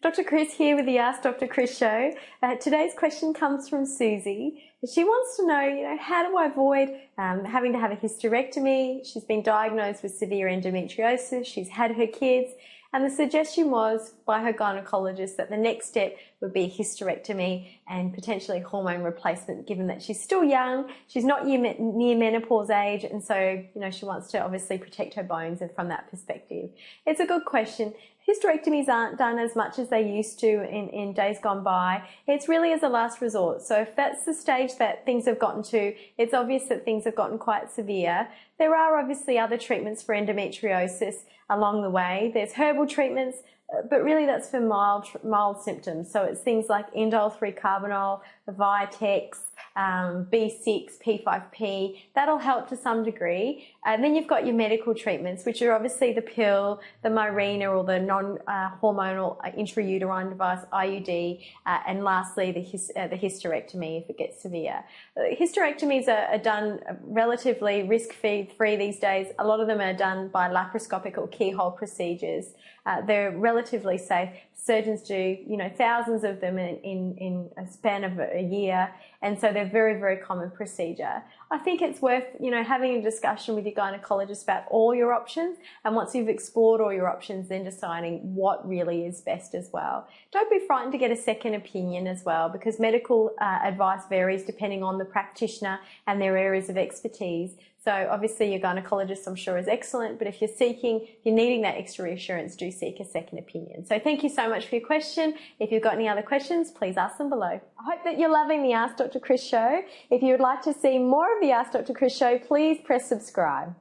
Dr. Cris here with the Ask Dr Cris Show. Today's question comes from Susie. She wants to know, how do I avoid having to have a hysterectomy? She's been diagnosed with severe endometriosis. She's had her kids. And the suggestion was by her gynecologist that the next step would be a hysterectomy and potentially hormone replacement, given that she's still young, she's not near menopause age, and so, she wants to obviously protect her bones and from that perspective. It's a good question. Hysterectomies aren't done as much as they used to in days gone by. It's really as a last resort. So if that's the stage that things have gotten to, it's obvious that things have gotten quite severe. There are obviously other treatments for endometriosis along the way. There's herbal treatments, but really that's for mild symptoms. So it's things like indole 3-carbinol, Vitex, B6, P5P. That'll help to some degree. And then you've got your medical treatments, which are obviously the pill, the Mirena or the non-hormonal intrauterine device, IUD, and lastly the hysterectomy if it gets severe. Hysterectomies are done relatively risk-free these days. A lot of them are done by laparoscopic or keyhole procedures. They're relatively safe. Surgeons do, thousands of them in a span of a year, and so they're very, very common procedure. I think it's worth, having a discussion with your gynecologist about all your options, and once you've explored all your options, then deciding what really is best as well. Don't be frightened to get a second opinion as well, because medical advice varies depending on the practitioner and their areas of expertise. So obviously your gynecologist, I'm sure, is excellent, but if you're needing that extra reassurance, do seek a second opinion. So thank you so much for your question. If you've got any other questions, please ask them below. I hope that you're loving the Ask Dr Cris Show. If you would like to see more of the Ask Dr Cris Show, please press subscribe.